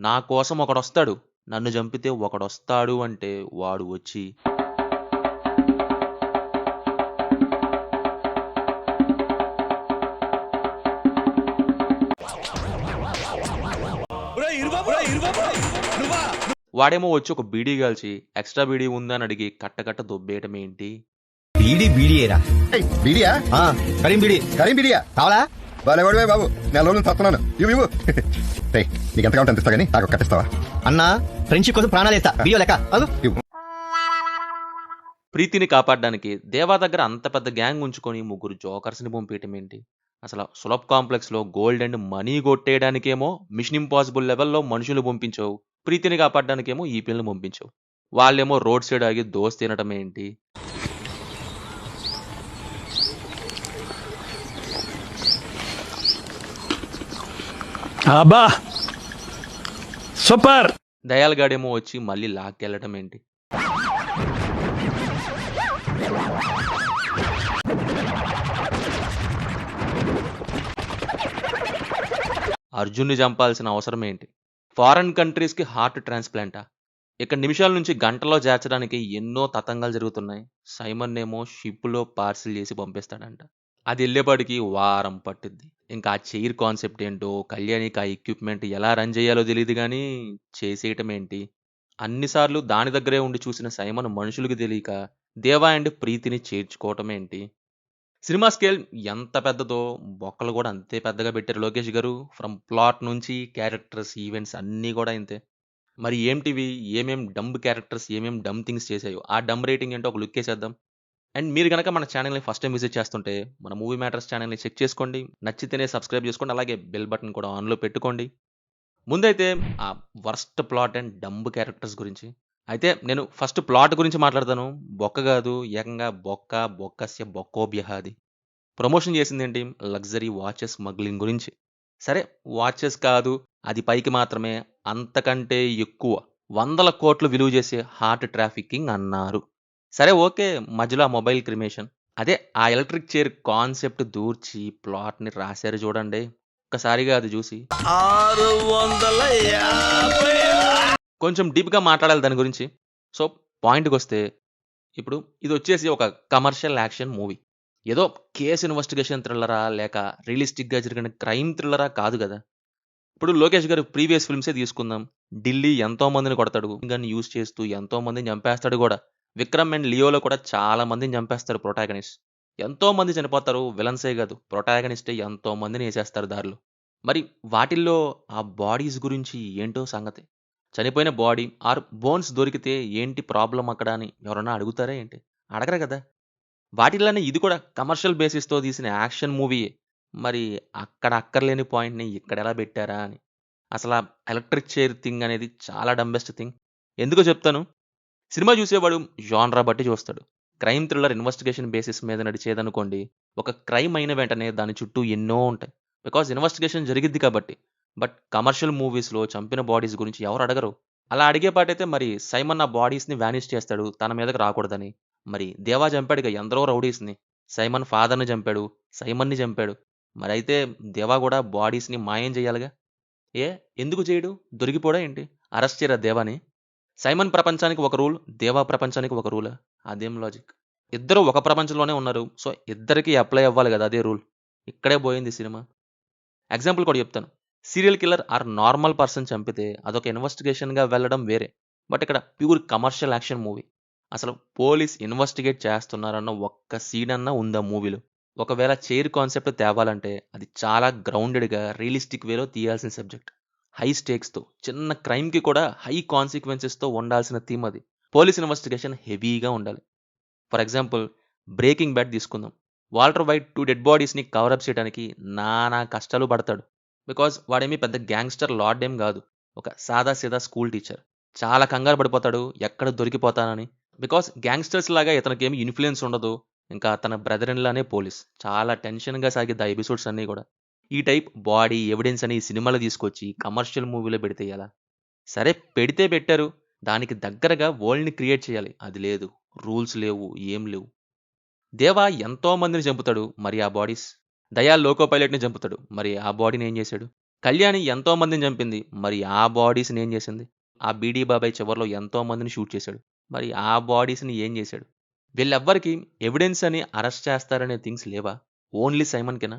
నా కోసం ఒకడొస్తాడు. నన్ను చంపితే ఒకడొస్తాడు అంటే వాడు వచ్చి వాడేమో వచ్చి ఒక బీడీ కాల్చి ఎక్స్ట్రా బీడీ ఉందని అడిగి కట్ట దొబ్బేయటం ఏంటి? బీడీ బీడీయేరా. బీడియా కరీం బీడీ. కరీం బీడియా కావాలా? బాలేవాడివే బాబు, నెల రోజులు తస్తున్నాను. ఇవ్వు నీకు ఎంత కావాలి అనిపిస్తా కానీ నాకు కట్టిస్తావా? అన్నా, ఫ్రెండ్షిప్ కోసం ప్రాణాలేస్తా. వీడియో లెక్క ఇవ్వు. ప్రీతిని కాపాడడానికి దేవా దగ్గర అంత పెద్ద గ్యాంగ్ ఉంచుకొని ముగ్గురు జోకర్స్ని పంపించటం ఏంటి? అసలు సులభ్ కాంప్లెక్స్లో గోల్డ్ అండ్ మనీ కొట్టేయడానికేమో మిషన్ ఇంపాసిబుల్ లెవెల్లో మనుషులు పంపించావు. ప్రీతిని కాపాడడానికేమో ఈ పిల్లల్ని పంపించావు. వాళ్ళేమో రోడ్ సైడ్ ఆగి దోస్ తినటం ఏంటి? అబ్బా సూపర్. దయాల్గాడేమో వచ్చి మళ్ళీ లాక్కెళ్ళటం ఏంటి? అర్జున్ని చంపాల్సిన అవసరం ఏంటి? ఫారెన్ కంట్రీస్కి హార్ట్ ట్రాన్స్ప్లాంటా? ఇక్కడ నిమిషాల నుంచి గంటలో చేర్చడానికి ఎన్నో తతంగాలు జరుగుతున్నాయి. సైమన్ ఏమో షిప్లో పార్సిల్ చేసి పంపిస్తాడంట. అది వెళ్ళేపాటికి వారం పట్టుద్ది. ఇంకా ఆ చైర్ కాన్సెప్ట్ ఏంటో, కళ్యాణికి ఆ ఎక్విప్మెంట్ ఎలా రన్ చేయాలో తెలియదు కానీ చేసేయటం ఏంటి? అన్నిసార్లు దాని దగ్గరే ఉండి చూసిన సైమన్ మనుషులకు తెలియక దేవా అండ్ ప్రీతిని చేర్చుకోవటం ఏంటి? సినిమా స్కేల్ ఎంత పెద్దదో బొక్కలు కూడా అంతే పెద్దగా పెట్టారు లోకేష్ గారు. ఫ్రమ్ ప్లాట్ నుంచి క్యారెక్టర్స్, ఈవెంట్స్ అన్నీ కూడా ఇంతే. మరి ఏంటివి? ఏమేం డంబ్ క్యారెక్టర్స్, ఏమేం డమ్ థింగ్స్ చేసాయో ఆ డమ్ రేటింగ్ ఏంటో ఒక లుక్ వేసేద్దాం. అండ్ మీరు గనక మన ఛానల్ని ఫస్ట్ టైం విజిట్ చేస్తుంటే మన మూవీ మ్యాటర్స్ ఛానల్ని చెక్ చేసుకోండి. నచ్చితేనే సబ్స్క్రైబ్ చేసుకోండి. అలాగే బెల్ బటన్ కూడా ఆన్లో పెట్టుకోండి. ముందైతే ఆ worst plot and dumb characters గురించి. అయితే నేను ఫస్ట్ ప్లాట్ గురించి మాట్లాడతాను. బొక్క కాదు, ఏకంగా బొక్కస్య బొక్కోభ్యః. అది ప్రమోషన్ చేసిందేంటి? లగ్జరీ వాచెస్ స్మగ్లింగ్ గురించి. సరే, వాచెస్ కాదు, అది పైకి మాత్రమే, అంతకంటే ఎక్కువ 100 కోట్లు విలువ చేసే హార్ట్ ట్రాఫికింగ్ అన్నారు. సరే ఓకే, మధ్యలో ఆ మొబైల్ క్రిమేషన్, అదే ఆ ఎలక్ట్రిక్ చైర్ కాన్సెప్ట్ దూర్చి ప్లాట్ని రాశారు చూడండి. ఒక్కసారిగా అది చూసి 650 కొంచెం డీప్గా మాట్లాడాలి దాని గురించి. సో పాయింట్కి వస్తే, ఇప్పుడు ఇది వచ్చేసి ఒక కమర్షియల్ యాక్షన్ మూవీ. ఏదో కేస్ ఇన్వెస్టిగేషన్ థ్రిల్లరా లేక రియలిస్టిక్గా జరిగిన క్రైమ్ థ్రిల్లరా కాదు కదా. ఇప్పుడు లోకేష్ గారు ప్రీవియస్ ఫిల్మ్సే తీసుకుందాం. ఢిల్లీ ఎంతో మందిని కొడతాడు, గన్ యూజ్ చేస్తూ ఎంతో మందిని చంపేస్తాడు కూడా. విక్రమ్ అండ్ లియోలో కూడా చాలా మందిని చంపేస్తారు ప్రొటాగనిస్ట్. ఎంతో మంది చనిపోతారు, విలన్సే కాదు ప్రొటాగనిస్టే ఎంతో మందిని వేసేస్తారు దారిలో. మరి వాటిల్లో ఆ బాడీస్ గురించి ఏంటో సంగతి. చనిపోయిన బాడీ ఆర్ బోన్స్ దొరికితే ఏంటి ప్రాబ్లం అక్కడ అని ఎవరన్నా అడుగుతారా ఏంటి? అడగరు కదా. వాటిల్లోనే ఇది కూడా కమర్షియల్ బేసిస్తో తీసిన యాక్షన్ మూవీయే. మరి అక్కడ అక్కర్లేని పాయింట్ని ఇక్కడ ఎలా పెట్టారా అని. అసలు ఆ ఎలక్ట్రిక్ చైర్ థింగ్ అనేది చాలా డంబెస్ట్ థింగ్. ఎందుకో చెప్తాను. సినిమా చూసేవాడు జాన్రా బట్టి చూస్తాడు. క్రైమ్ థ్రిల్లర్ ఇన్వెస్టిగేషన్ బేసిస్ మీద నడిచేదనుకోండి, ఒక క్రైమ్ అయిన వెంటనే దాని చుట్టూ ఎన్నో ఉంటాయి. బికాజ్ ఇన్వెస్టిగేషన్ జరిగిద్ది కాబట్టి. బట్ కమర్షియల్ మూవీస్లో చంపిన బాడీస్ గురించి ఎవరు అడగరు. అలా అడిగేపాటైతే మరి సైమన్ ఆ బాడీస్ని వ్యానిష్ చేస్తాడు తన మీదకి రాకూడదని. మరి దేవా చంపాడుగా ఎందరో రౌడీస్ని. సైమన్ ఫాదర్ని చంపాడు, సైమన్ని చంపాడు. మరి అయితే దేవా కూడా బాడీస్ని మాయం చేయాలిగా. ఏ ఎందుకు చేయడు? దొరికిపోడా ఏంటి? అరెస్ట్ చేయరా దేవాని? సైమన్ ప్రపంచానికి ఒక రూల్, దేవా ప్రపంచానికి ఒక రూలా? అదేం లాజిక్? ఇద్దరు ఒక ప్రపంచంలోనే ఉన్నారు. సో ఇద్దరికి అప్లై అవ్వాలి కదా అదే రూల్. ఇక్కడే పోయింది సినిమా. ఎగ్జాంపుల్ కూడా చెప్తాను. Serial killer or normal person చంపితే అదొక ఇన్వెస్టిగేషన్గా వెళ్ళడం వేరే. బట్ ఇక్కడ ప్యూర్ కమర్షియల్ యాక్షన్ మూవీ. అసలు పోలీస్ ఇన్వెస్టిగేట్ చేస్తున్నారన్న ఒక్క సీన్ అన్నా ఉందా మూవీలో? ఒకవేళ చైర్ కాన్సెప్ట్ తేవాలంటే అది చాలా గ్రౌండెడ్గా రియలిస్టిక్ వేలో తీయాల్సిన సబ్జెక్ట్. హై స్టేక్స్తో, చిన్న క్రైమ్కి కూడా హై కాన్సిక్వెన్సెస్తో ఉండాల్సిన థీమ్ అది. పోలీస్ ఇన్వెస్టిగేషన్ హెవీగా ఉండాలి. ఫర్ ఎగ్జాంపుల్ బ్రేకింగ్ బ్యాడ్ తీసుకుందాం. వాల్టర్ వైట్ 2 డెడ్ బాడీస్ని కవరప్ చేయడానికి నానా కష్టాలు పడతాడు. బికాజ్ వాడేమీ పెద్ద గ్యాంగ్స్టర్ లార్డ్ ఏం కాదు, ఒక సాదా సీదా స్కూల్ టీచర్. చాలా కంగారు పడిపోతాడు ఎక్కడ దొరికిపోతానని. బికాజ్ గ్యాంగ్స్టర్స్ లాగా ఇతనికేమి ఇన్ఫ్లుయెన్స్ ఉండదు. ఇంకా తన బ్రదర్ ఇన్ లానే పోలీస్. చాలా టెన్షన్గా సాగిద్ది ఆ ఎపిసోడ్స్ అన్నీ కూడా. ఈ టైప్ బాడీ ఎవిడెన్స్ అని సినిమాలు తీసుకొచ్చి కమర్షియల్ మూవీలో పెడితే ఎలా? సరే పెడితే పెట్టారు, దానికి దగ్గరగా వరల్డ్ని క్రియేట్ చేయాలి. అది లేదు, రూల్స్ లేవు, ఏం లేవు. దేవా ఎంతో మందిని చంపుతాడు, మరి ఆ బాడీస్? దయా లోకో పైలట్ని చంపుతాడు, మరి ఆ బాడీని ఏం చేశాడు? కళ్యాణి ఎంతో మందిని చంపింది. మరి ఆ బాడీస్‌ని ఏం చేసింది? ఆ బీడీ బాబాయ్ చివర్లో ఎంతో మందిని షూట్ చేశాడు. మరి ఆ బాడీస్‌ని ఏం చేశాడు? వీళ్ళెవ్వరికీ ఎవిడెన్స్ అని అరెస్ట్ చేస్తారనే థింగ్స్ లేవా? ఓన్లీ సైమన్‌కేనా?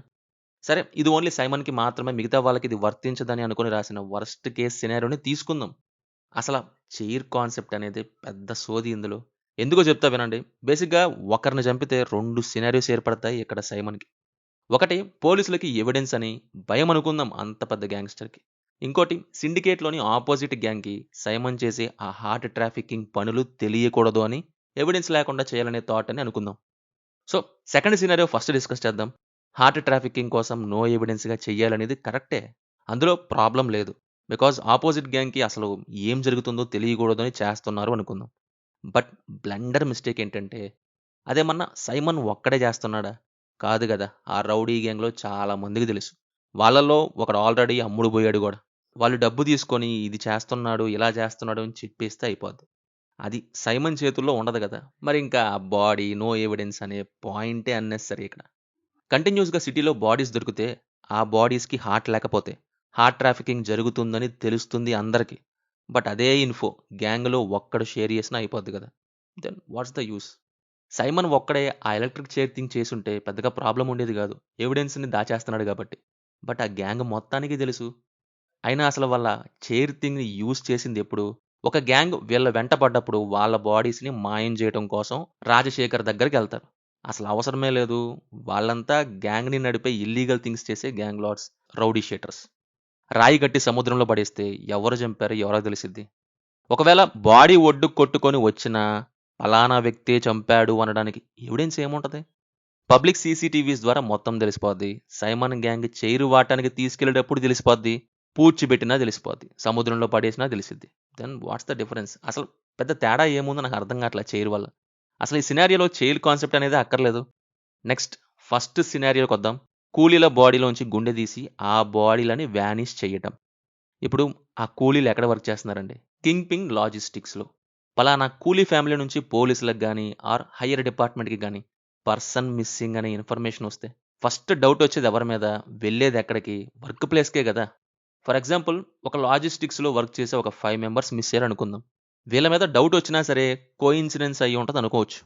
సరే, ఇది ఓన్లీ సైమన్‌కి మాత్రమే, మిగతా వాళ్ళకి ఇది వర్తించదని అనుకుని రాసిన వర్స్ట్ కేస్ సినారియోని తీసుకుందాం. అసల చైర్ కాన్సెప్ట్ అనేది పెద్ద సోది ఇందులో. ఎందుకో చెప్తా వినండి. బేసిక్‌గా ఒకరిని చంపితే 2 సినారియోస్ ఏర్పడతాయి ఇక్కడ సైమన్‌కి. ఒకటి, పోలీసులకి ఎవిడెన్స్ అని భయం అనుకుందాం అంత పెద్ద గ్యాంగ్‌స్టర్‌కి. ఇంకోటి, సిండికేట్‌లోని ఆపోజిట్ గ్యాంగ్‌కి సైమన్ చేసే ఆ హార్ట్ ట్రాఫికింగ్ పనులు తెలియకూడదు అని ఎవిడెన్స్ లేకుండా చేయాలనే థాట్ అని అనుకుందాం. So, second scenario first discuss చేద్దాం. హార్ట్ ట్రాఫికింగ్ కోసం నో ఎవిడెన్స్‌గా చెయ్యాలనేది కరెక్టే. అందులో ప్రాబ్లమ్ లేదు. బికాజ్ ఆపోజిట్ గ్యాంగ్‌కి అసలు ఏం జరుగుతుందో తెలియకూడదని చేస్తున్నారు అనుకుందాం. బట్ బ్లండర్ మిస్టేక్ ఏంటంటే, అదేమన్నా సైమన్ ఒక్కడే చేస్తున్నాడా? కాదు గదా! ఆ రౌడీ గ్యాంగ్‌లో చాలా మందికి తెలుసు. వాళ్ళలో ఒకడు ఆల్రెడీ అమ్ముడు పోయాడు గూడా. వాళ్ళు డబ్బు తీసుకొని ఇది చేస్తున్నాడు, ఇలా చేస్తున్నాడు అని చెప్పేస్తే అయిపోద్ది. అది సైమన్ చేతుల్లో ఉండదు గదా! మరింకా బాడీ, నో ఎవిడెన్స్ అనే పాయింటే అన్నెసెసరీ ఇక్కడ. కంటిన్యూస్‌గా సిటీలో బాడీస్ దొరికితే, ఆ బాడీస్‌కి హార్ట్ లేకపోతే, హార్ట్ ట్రాఫికింగ్ జరుగుతుందని తెలుస్తుంది అందరికి. బట్ అదే ఇన్ఫో గ్యాంగ్‌లో ఒక్కడు షేర్ చేసినా అయిపోద్ది గదా! Then what's the use? Simon ఒక్కడే ఆ ఎలక్ట్రిక్ చైర్ థింగ్ చేసుంటే పెద్దగా ప్రాబ్లమ్ ఉండేది గాదు. ఎవిడెన్స్‌ని దాచేస్తున్నాడు గాబట్టి. బట్ ఆ గ్యాంగ్ మొత్తానికి తెలుసు. అయినా అసలు వాళ్ళ చైర్ థింగ్‌ని యూజ్ చేసిందెప్పుడు? ఒక గ్యాంగ్ వీళ్ళ వెంట పడ్డప్పుడు వాళ్ళ బాడీస్‌ని మాయం జేయటం కోసం రాజశేఖర్ దగ్గరికెళ్తారు. అసలు అవసరమే లేదు. వాళ్ళంతా గ్యాంగ్‌ని నడిపే ఇల్లీగల్ థింగ్స్ చేసే గ్యాంగ్ లార్డ్స్, రౌడీ షీటర్స్. రాయి గట్టి సముద్రంలో పడేస్తే ఎవరు చంపారో ఎవరికి తెలిసిద్ది? ఒకవేళ బాడీ ఒడ్డుకు కొట్టుకొని వచ్చినా, పలానా వ్యక్తే చంపాడు అనడానికి ఎవిడెన్స్ ఏముంటది? పబ్లిక్ సీసీటీవీస్ ద్వారా మొత్తం తెలిసిపోద్ది. సైమన్ గ్యాంగ్ చైరు వాటానికి తీసుకెళ్ళేటప్పుడు తెలిసిపోద్ది. పూడ్చిబెట్టినా తెలిసిపోద్ది. సముద్రంలో పడేసినా తెలిసిద్ది. Then what's the difference? అసలు పెద్ద తేడా ఏముందో నాకు అర్థం కావట్లే చైర్ వల్ల. అసలు ఈ సినారియోలో చైర్ కాన్సెప్ట్ అనేది అక్కర్లేదు. నెక్స్ట్, ఫస్ట్ సినారియోకొద్దాం. కూలీల బాడీలోంచి గుండె తీసి ఆ బాడీలని వానిష్ చేయటం. ఇప్పుడు ఆ కూలీలు ఎక్కడ వర్క్ చేస్తున్నారండి? కింగ్ పింగ్ లాజిస్టిక్స్‌లో. పలానా కూలీ ఫ్యామిలీ నుంచి పోలీసులకు గాని, ఆర్ హైయర్ డిపార్ట్‌మెంట్‌కి గాని పర్సన్ మిస్సింగ్ అనే ఇన్ఫర్మేషన్ వస్తే ఫస్ట్ డౌట్ వచ్చేది ఎవరి మీద? వెళ్ళేది ఎక్కడికి? వర్క్ ప్లేస్‌కే గదా! ఫర్ ఎగ్జాంపుల్, ఒక లాజిస్టిక్స్‌లో వర్క్ చేసే ఒక 5 మెంబర్స్ మిస్ అయ్యారనుకుందాం. వీళ్ళ మీద డౌట్ వచ్చినా సరే కోయిన్సిడెన్స్ అయ్యి ఉంటది అనుకోవచ్చు.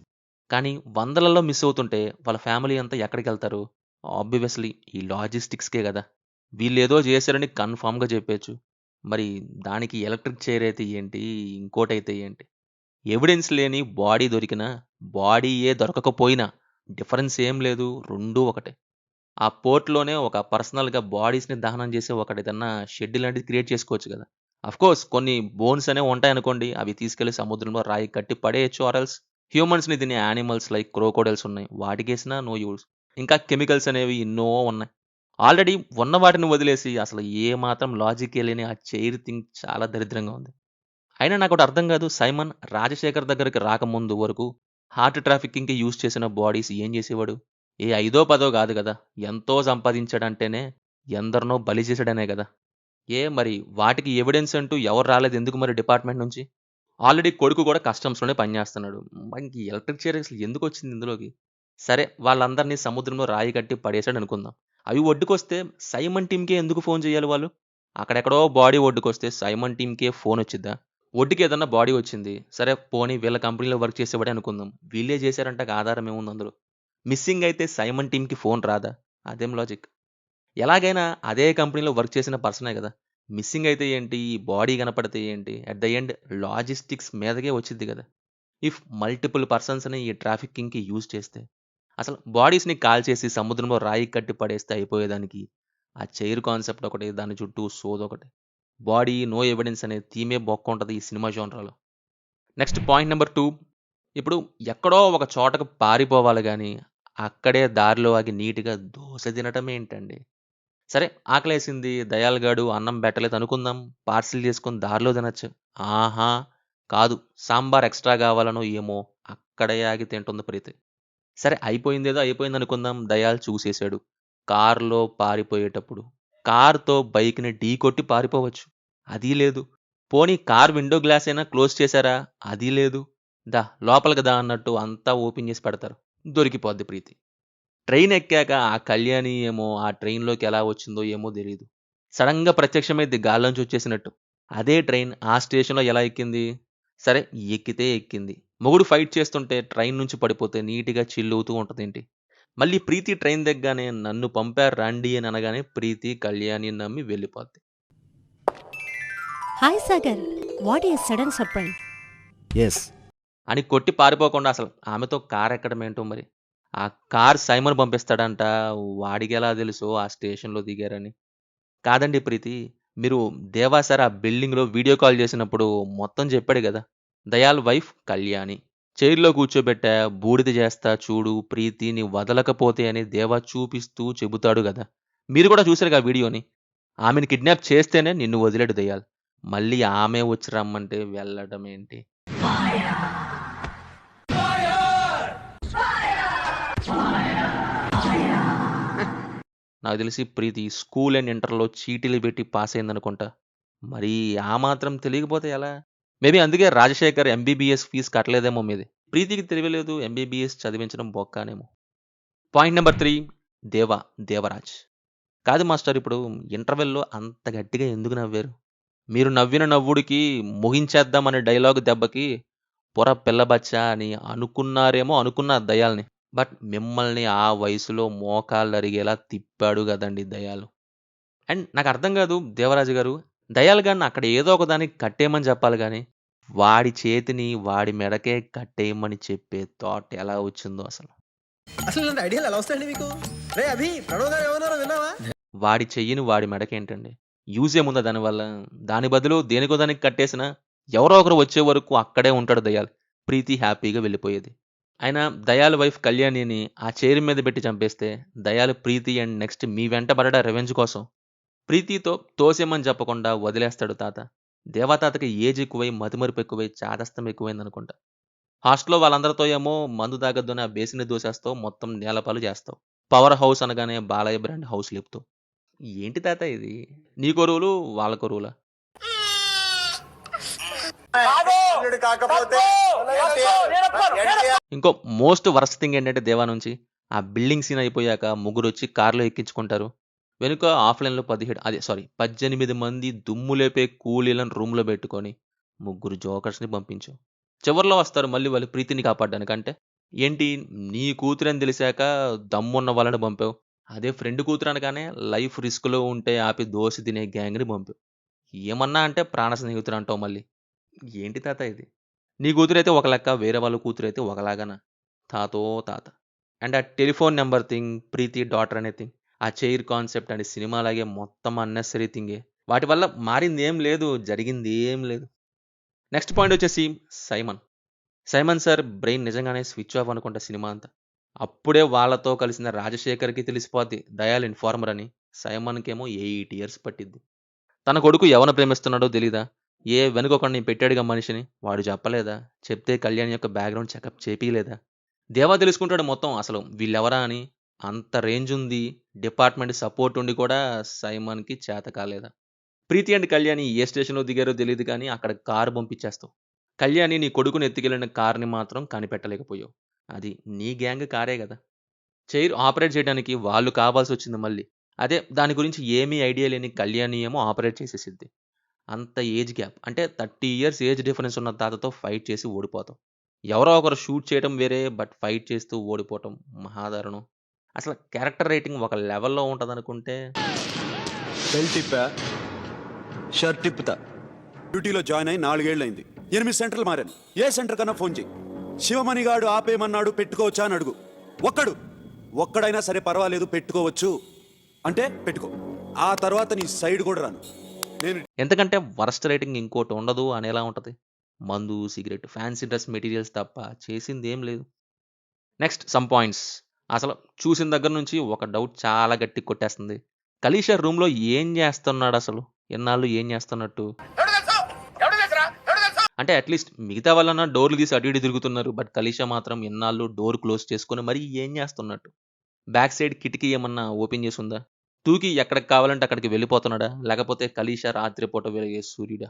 కానీ వందలలో మిస్ అవుతుంటే వాళ్ళ ఫ్యామిలీ అంతా ఎక్కడికెళ్తారు? ఆబ్వియస్‌లీ ఈ లాజిస్టిక్స్‌కే గదా! వీళ్ళేదో చేశారని కన్ఫర్మ్‌గా చెప్పేయొచ్చు. మరి దానికి ఎలక్ట్రిక్ చైర్ అయితే ఏంటి? ఇంకోటైతే ఏంటి? ఎవిడెన్స్ లేని బాడీ దొరికినా, బాడీయే దొరకకపోయినా డిఫరెన్స్ ఏం లేదు. రెండూ ఒకటే. ఆ పోర్ట్‌లోనే ఒక పర్సనల్‌గా బాడీస్‌ని దహనం చేసే ఒకటేదన్నా షెడ్ లాంటిది క్రియేట్ చేసుకోవచ్చు గదా! అఫ్‌కోర్స్ కొన్ని బోన్స్ అనేవి ఉంటాయనుకోండి. అవి తీసుకెళ్ళి సముద్రంలో రాయి కట్టి పడేయొచ్చు. ఆర్ ఎల్స్ హ్యూమన్స్‌ని తినే యానిమల్స్ లైక్ క్రోకోడైల్స్ ఉన్నాయి. వాటికేసినా నో యూజ్. ఇంకా కెమికల్స్ అనేవి ఎన్నో ఉన్నాయి. ఆల్రెడీ ఉన్న వాటిని వదిలేసి అసలు ఏ మాత్రం లాజిక్కే లేని ఆ చైర్ థింగ్ చాలా దరిద్రంగా ఉంది. అయినా నాకోటి అర్థం కాదు. సైమన్ రాజశేఖర్ దగ్గరికి రాకముందు వరకు హార్ట్ ట్రాఫికింగ్‌కి యూజ్ చేసిన బాడీస్ ఏం చేసేవాడు? ఏ ఐదో, పదో కాదు గదా! ఎంతో సంపాదించాడంటేనే ఎందరినో బలి చేసాడనే గదా! మరి వాటికి ఎవిడెన్స్ అంటూ ఎవరు రాలేదు ఎందుకు మరి డిపార్ట్‌మెంట్ నుంచి? ఆల్రెడీ కొడుకు కూడా కస్టమ్స్‌లోనే పనిచేస్తున్నాడు. ఇంక ఎలక్ట్రిక్ చైర్ అసలు ఎందుకొచ్చింది ఇందులోకి? సరే, వాళ్ళందరిని సముద్రంలో రాయి కట్టి పడేసాడనుకుందాం. అవి ఒడ్డుకొస్తే సైమన్ టీమ్‌కే ఎందుకు ఫోన్ చేయాలి వాళ్ళు? అక్కడెక్కడో బాడీ ఒడ్డుకొస్తే సైమన్ టీమ్‌కే ఫోనొచ్చిద్దా? ఒడ్డుకి ఏదన్నా బాడీ వచ్చింది. సరే పోనీ వీళ్ళ కంపెనీలో వర్క్ చేసేవాడే అనుకుందాం. వీళ్ళే చేశారంటానికి ఆధారం ఏముంది అందులో? మిస్సింగ్ అయితే సైమన్ టీమ్‌కి ఫోన్ రాదా? అదేం లాజిక్? ఎలాగైనా అదే కంపెనీలో వర్క్ చేసిన పర్సనే గదా! మిస్సింగ్ అయితే ఏంటి? బాడీ కనపడితే ఏంటి? అట్ ద ఎండ్ లాజిస్టిక్స్ మీదకే వచ్చిద్ది గదా! ఇఫ్ మల్టిపుల్ పర్సన్స్‌ని ఈ ట్రాఫికింగ్‌కి యూజ్ చేస్తే, అసలు బాడీస్‌ని కాల్చేసి సముద్రంలో రాయి కట్టి పడేస్తే అయిపోయేదానికి, ఆ చైర్ కాన్సెప్ట్ ఒకటి, దాని చుట్టూ సోదొకటి. బాడీ, నో ఎవిడెన్స్ అనే థీమే బొక్కుంటది ఈ సినిమా జోనర్‌లో. Next point number 2. ఇప్పుడు ఎక్కడో ఒక చోటకి పారిపోవాలి గానీ, అక్కడే దారిలో ఆగి నీట్‌గా దోస తినటమేంటండి? సరే, ఆకలేసింది, దయాళ్ గాడు అన్నం పెట్టలేదనుకుందాం. పార్సిల్ చేసుకొని దారిలో తినొచ్చు. ఆహా! కాదు. సాంబార్ ఎక్స్‌ట్రా కావాలనో ఏమో అక్కడే ఆగి తింటుంది ప్రీతి. సరే, అయిపోయిందేదో అయిపోయిందనుకుందాం. దయాళ్ చూసేసాడు. కారులో పారిపోయేటప్పుడు కార్‌తో బైక్‌ని ఢీకొట్టి పారిపోవచ్చు. అదీ లేదు. పోనీ కార్ విండో గ్లాస్ అయినా క్లోజ్ చేశారా? అదీ లేదు. లోపలికి దా అన్నట్టు అంతా ఓపెన్ చేసి పెడతారు. దొరికిపోద్ది ప్రీతి. ట్రైన్ ఎక్కాక ఆ కళ్యాణి ఏమో ఆ ట్రైన్‌లోకి ఎలా వచ్చిందో ఏమో తెలీదు. సడన్గా ప్రత్యక్షమైంది గాల్లోంచి వచ్చేసినట్టు. అదే ట్రైన్ ఆ స్టేషన్లో ఎలా ఎక్కింది? సరే ఎక్కితే ఎక్కింది. మొగుడు ఫైట్ చేస్తుంటే ట్రైన్ నుంచి పడిపోతే నీట్గా చిల్లుతూ ఉంటదేంటి? మళ్ళీ ప్రీతి ట్రైన్ దిగ్గానే నన్ను పంపారు రండి అని అనగానే ప్రీతి కళ్యాణి నమ్మి వెళ్ళిపోద్ది. Hi Sagar, what is sudden surprise? Yes. అని కొట్టి పారిపోకుండా అసలు ఆమెతో కార్ ఎక్కడం ఏంటో మరి. ఆ కార్ సైమన్ పంపిస్తాడంట. వాడికెలా తెలుసు ఆ స్టేషన్‌లో దిగారని? కాదండి ప్రీతి, మీరు దేవా సార్ ఆ బిల్డింగ్‌లో వీడియో కాల్ చేసినప్పుడు మొత్తం చెప్పాడు గదా! దయాల్ వైఫ్ కళ్యాణి. చైర్‌లో కూర్చోబెట్టా, బూడిద చేస్తా చూడు ప్రీతిని వదలకపోతే అని దేవా చూపిస్తూ చెబుతాడు గదా! మీరు కూడా చూసారుగా ఆ వీడియోని. ఆమెను కిడ్నాప్ చేస్తేనే నిన్ను వదిలాడు దయాల్. మళ్ళీ ఆమె వచ్చి రమ్మంటే వెళ్ళడం ఏంటి? నాకు తెలిసి ప్రీతి స్కూల్ అండ్ ఇంటర్‌లో చీటీలు పెట్టి పాస్ అయిందనుకుంటా. మరి ఆ మాత్రం తెలియకపోతే ఎలా? మేబీ అందుకే రాజశేఖర్ ఎంబీబీఎస్ ఫీజు కట్టలేదేమో మీది. ప్రీతికి తెలియలేదు ఎంబీబీఎస్ చదివించడం బొక్కానేమో. Point number 3 Devaraj. కాదు మాస్టర్, ఇప్పుడు ఇంటర్వెల్‌లో అంత గట్టిగా ఎందుకు నవ్వారు? మీరు నవ్విన నవ్వుడికి ముగించేద్దాం అనే డైలాగ్ దెబ్బకి పిల్ల బచ్చా అని అనుకున్న దయాల్ని. బట్ మిమ్మల్ని ఆ వయసులో మోకాళ్ళరిగేలా తిప్పాడు గదండీ దయాలు. అండ్ నాకు అర్థం కాదు దేవరాజు గారు. దయాల్ గాడిని అక్కడ ఏదో ఒక దానికి కట్టేయమని చెప్పాలి గానీ, వాడి చేతిని వాడి మెడకే కట్టేయమని చెప్పే థాట్ ఎలా వచ్చిందో అసలు. అసలు ఇలాంటి ఐడియాలు ఎలా వస్తాయండి మీకు? రే అభి, ప్రణవ్ గారు ఏమన్నారో విన్నావా? వాడి చెయ్యిని వాడి మెడకేంటండి? యూజ్ ఏముందా దానివల్ల? దాని బదులు దేనికో దానికి కట్టేసినా ఎవరో ఒకరు వచ్చే వరకు అక్కడే ఉంటాడు దయాల్. ప్రీతి హ్యాపీగా వెళ్ళిపోయేది. అయినా దయాల్ వైఫ్ కళ్యాణిని ఆ చైర్ మీద పెట్టి చంపేస్తే దయాల్ ప్రీతి అండ్ నెక్స్ట్ మీ వెంట పడడా రివెంజ్ కోసం. ప్రీతితో తోసేమని చెప్పకుండా వదిలేస్తాడు తాత. దేవతాతకి ఏజ్ ఎక్కువై మతిమరుపు ఎక్కువై చాదస్తం ఎక్కువైందనుకుంటా. హాస్టల్లో వాళ్ళందరితో ఏమో మందు తాగొద్దు అని ఆ బేసిన్ని దూసేస్తావు, మొత్తం నేలపాలు చేస్తావు. పవర్ హౌస్ అనగానే బాలయ్య బ్రాండ్ హౌస్ లేపుతావు. ఏంటి తాత ఇది? నీకో రూలు వాళ్ళకో రూలా? ఇంకో మోస్ట్ వరస్ట్ థింగ్ ఏంటంటే దేవా నుంచి ఆ బిల్డింగ్ సీన్ అయిపోయాక ముగ్గురు వచ్చి కార్లో ఎక్కించుకుంటారు. వెనుక ఆఫ్లైన్లో 18 మంది దుమ్ము లేపే కూలీలను రూమ్లో పెట్టుకొని ముగ్గురు జోకర్స్ని పంపించు. చివర్లో వస్తారు మళ్ళీ వాళ్ళు ప్రీతిని కాపాడడానికి. అంటే ఏంటి, నీ కూతురని తెలిసాక దమ్మున్న వాళ్ళని పంపావు. అదే ఫ్రెండ్ కూతురు అనగానే లైఫ్ రిస్క్లో ఉంటే ఆపి దోశ తినే గ్యాంగ్ని పంపావు. ఏమన్నా అంటే ప్రాణ స్నేహితుడు అంటావు మళ్ళీ. ఏంటి తాత ఇది? నీ కూతురైతే ఒక లెక్క, వేరే వాళ్ళ కూతురైతే ఒకలాగానా? తాతో తాత. అండ్ ఆ టెలిఫోన్ నెంబర్ థింగ్, ప్రీతి డాటర్ అనే థింగ్, ఆ చైర్ కాన్సెప్ట్ అండ్ సినిమాలాగే మొత్తం అన్నెసరీ థింగే. వాటి వల్ల మారింది ఏం లేదు, జరిగింది ఏం లేదు. నెక్స్ట్ పాయింట్ వచ్చేసి సైమన్ సార్ బ్రెయిన్ నిజంగానే స్విచ్ ఆఫ్ అనుకుంటా సినిమా అంతా. అప్పుడే వాళ్ళతో కలిసిన రాజశేఖర్కి తెలిసిపోద్ది దయాల్ ఇన్ఫార్మర్ అని. సైమన్కేమో 8 years పట్టిద్ది. తన కొడుకు ఎవరిని ప్రేమిస్తున్నాడో తెలీదా? వెనుకొకడిని పెట్టాడుగా మనిషిని, వాడు చెప్పలేదా? చెప్తే కళ్యాణ్ యొక్క బ్యాక్గ్రౌండ్ చెకప్ చేపియలేదా? దేవా తెలుసుకుంటాడు మొత్తం అసలు వీళ్ళెవరా అని. అంత రేంజ్ ఉంది, డిపార్ట్మెంట్ సపోర్ట్ ఉండి కూడా సైమన్కి చేత కాలేదా? ప్రీతి అండ్ కళ్యాణి ఏ స్టేషన్లో దిగారో తెలియదు కానీ అక్కడ కారు పంపించేస్తావు. కళ్యాణి నీ కొడుకుని ఎత్తుకెళ్ళిన కార్ని మాత్రం కనిపెట్టలేకపోయావు. అది నీ గ్యాంగ్ కారే కదా. చైర్ ఆపరేట్ చేయడానికి వాళ్ళు కావాల్సి వచ్చింది మళ్ళీ. అదే దాని గురించి ఏమీ ఐడియా లేని కళ్యాణి ఏమో ఆపరేట్ చేసేసిద్ది. అంత ఏజ్ గ్యాప్ అంటే 30 years ఏజ్ డిఫరెన్స్ ఉన్న తాతతో ఫైట్ చేసి ఓడిపోతాం. ఎవరో ఒకరు షూట్ చేయడం వేరే, బట్ ఫైట్ చేస్తూ ఓడిపోవటం మహాదారుణం. అసలు క్యారెక్టర్ రేటింగ్ ఒక లెవెల్లో ఉంటుందనుకుంటే బెల్ట్ తిప్పా, షర్ట్ తిప్పుతా. డ్యూటీలో జాయిన్ అయి 4 ఏళ్ళైంది. 8 సెంటర్లు మారాను. ఏ సెంటర్ కన్నా ఫోన్ చేయి. శివమణిగాడు ఆపేయమన్నాడు, పెట్టుకోవచ్చా అని అడుగు. ఒక్కడైనా సరే పర్వాలేదు పెట్టుకోవచ్చు అంటే పెట్టుకో. ఆ తర్వాత నీ సైడ్ కూడా రాను. నేను ఎంతకంటే వరస్ట్ రేటింగ్ ఇంకోటి ఉండదు అనేలా ఉంటుంది. మందు, సిగరెట్, ఫ్యాన్సీ డ్రెస్ మెటీరియల్స్ తప్ప చేసింది ఏం లేదు. Next some points. అసలు చూసిన దగ్గర నుంచి ఒక డౌట్ చాలా గట్టి కొట్టేస్తుంది. కలీషా రూమ్లో ఏం చేస్తున్నాడు అసలు? ఎన్నాళ్ళు ఏం చేస్తున్నట్టు? అంటే అట్లీస్ట్ మిగతా వాళ్ళన్నా డోర్లు తీసి అటు ఇటు తిరుగుతున్నారు. బట్ కలీషా మాత్రం ఎన్నాళ్ళు డోర్ క్లోజ్ చేసుకొని మరీ ఏం చేస్తున్నట్టు? బ్యాక్ సైడ్ కిటికీ ఏమన్నా ఓపెన్ చేసి ఉందా? తూకి ఎక్కడికి కావాలంటే అక్కడికి వెళ్ళిపోతున్నాడా? లేకపోతే కలీషా రాత్రిపూట వెలిగే సూర్యుడా?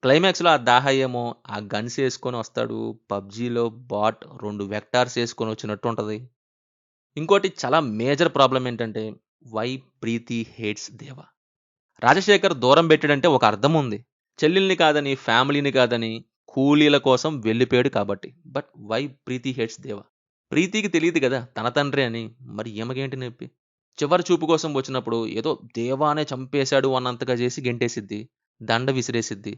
క్లైమాక్స్‌లో ఆ దాహ ఏమో ఆ గన్స్ యేసుకొని వస్తాడు. పబ్‌జీలో బాట్ 2 వెక్టార్స్ యేసుకొని వచ్చినట్టు ఉంటది. ఇంకోటి చాలా మేజర్ ప్రాబ్లమ్ ఏంటంటే, వై ప్రీతి హేట్స్ దేవ. రాజశేఖర్ దూరం పెట్టాడంటే ఒక అర్థం ఉంది. చెల్లెల్ని కాదని, ఫ్యామిలీని కాదని, కూలీల కోసం వెళ్ళిపోయాడు కాబట్టి. బట్ వై ప్రీతి హేట్స్ దేవ? ప్రీతికి తెలీదు కదా తన తండ్రి అని. మరి ఈమెకేంటి నొప్పి? చివరి చూపు కోసం వచ్చినప్పుడు ఏదో దేవానే చంపేశాడు అన్నంతగా చేసి గెంటేసిద్ది. దండ విసిరేసిద్ది.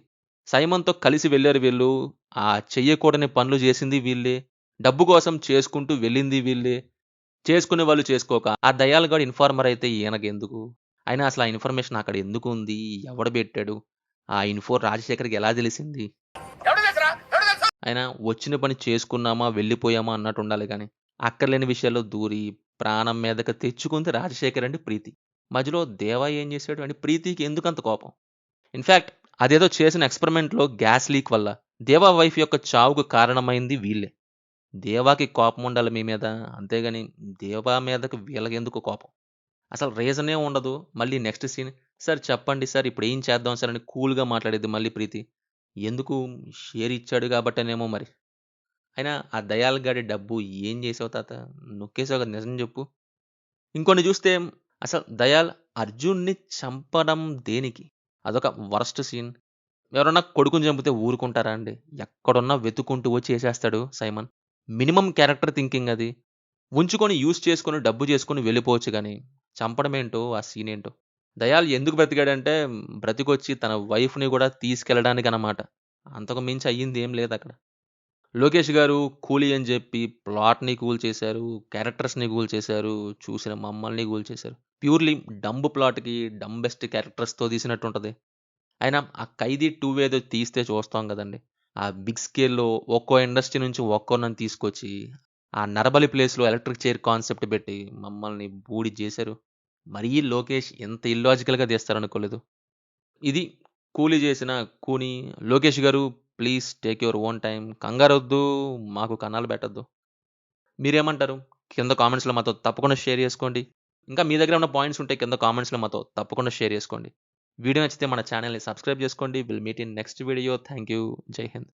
సైమన్‌తో కలిసి వెళ్లారు వీళ్ళు. ఆ చెయ్యకూడని పనులు చేసింది వీళ్ళే. డబ్బు కోసం చేసుకుంటూ వెళ్ళింది వీళ్ళే. చేసుకునే వాళ్ళు చేసుకోక, ఆ దయాళగాడు ఇన్ఫార్మర్ అయితే ఈయనకెందుకు? అయినా అసలు ఆ ఇన్ఫర్మేషన్ అక్కడ ఎందుకుంది? ఎవడు బెట్టాడు? ఆ ఇన్ఫో రాజశేఖర్‌కి ఎలా తెలిసింది? అయినా వచ్చిన పని చేసుకున్నామా, వెళ్ళిపోయామా అన్నట్టుండాలి గానీ, అక్కర్లేని విషయాల్లో దూరి, ప్రాణం మీదకి తెచ్చుకుంది రాజశేఖర్ అండి ప్రీతి. మధ్యలో దేవా ఏం చేశాడు? అంటే ప్రీతికి ఎందుకంత కోపం? ఇన్‌ఫాక్ట్ అదేదో చేసిన ఎక్స్‌పెరిమెంట్‌లో గ్యాస్ లీక్ వల్ల దేవా వైఫ్ యొక్క చావుకు కారణమైంది వీళ్ళే. దేవాకి కోపం ఉండాలి మీ మీద. అంతేగాని దేవా మీదకి వీళ్ళకెందుకు కోపం? అసలు రీజనే ఉండదు. మళ్ళీ నెక్స్ట్ సీన్ సార్ చెప్పండి సార్ ఇప్పుడేం చేద్దాం సార్ అని కూల్‌గా మాట్లాడిద్ది మళ్ళీ ప్రీతి. ఎందుకు షేర్ ఇచ్చాడు కాబట్టనేమో మరి. అయినా ఆ దయాల్ గాడి డబ్బు ఏం చేసావు తాత? నొక్కేసావు కదా నిజం చెప్పు. ఇంకొన్ని చూస్తే అసలు దయాల్ అర్జున్‌ని చంపడం దేనికి? అదొక వరస్ట్ సీన్. ఎవరన్నా కొడుకుని చంపితే ఊరుకుంటారా అండి? ఎక్కడున్నా వెతుక్కుంటూ వచ్చి ఏసేస్తాడు సైమన్. మినిమమ్ క్యారెక్టర్ థింకింగ్ అది. ఉంచుకొని యూజ్ చేసుకొని, డబ్బు చేసుకొని వెళ్ళిపోవచ్చు గానీ, చంపడమేంటో, ఆ సీనేంటో. దయాల్ ఎందుకు బ్రతికాడంటే, బ్రతికొచ్చి తన వైఫ్‌ని గూడా తీసుకెళ్ళడానికనమాట. అంతకు మించి అయ్యిందేం లేదక్కడ. లోకేష్ గారు కూలీ అని జెప్పి ప్లాట్‌ని కూల్చేశారు, క్యారెక్టర్స్‌ని కూల్చేశారు, చూసిన మమ్మల్ని కూల్చేశారు. ప్యూర్‌లీ డంబ్ ప్లాట్‌కి డంబెస్ట్ క్యారెక్టర్స్‌తో తీసినట్టుంటది. అయినా ఆ 'ఖైదీ 2' ఏదో తీస్తే చూస్తాం గదండీ! ఆ బిగ్ స్కేల్‌లో ఒక్కో ఇండస్ట్రీ నుంచి ఒక్కోళ్ళని తీసుకొచ్చి, ఆ నరబలి ప్లేస్‌లో ఎలక్ట్రిక్ చైర్ కాన్సెప్ట్ పెట్టి మమ్మల్ని బూడి జేశారు. మరీ లోకేష్ ఇంత ఇల్లాజికల్‌గా తీస్తారనుకోలేదు. ఇది 'కూలీ' చేసిన 'కూని'. Lokesh garu please take your own time. కంగారొద్దు, మాకు కన్నాలు పెట్టొద్దు. మీరేమంటారు? కింద కామెంట్స్‌లో మాతో తప్పకుండా షేర్ చేసుకోండి. ఇంకా మీ దగ్గర ఉన్న పాయింట్స్ ఉంటే కింద కామెంట్స్‌లో మాతో తప్పకుండా షేర్ చేసుకోండి. వీడియో నచ్చితే మన ఛానెల్‌ని సబ్స్క్రైబ్ చేసుకోండి. Will meet in next video. Thank you. జై హింద్.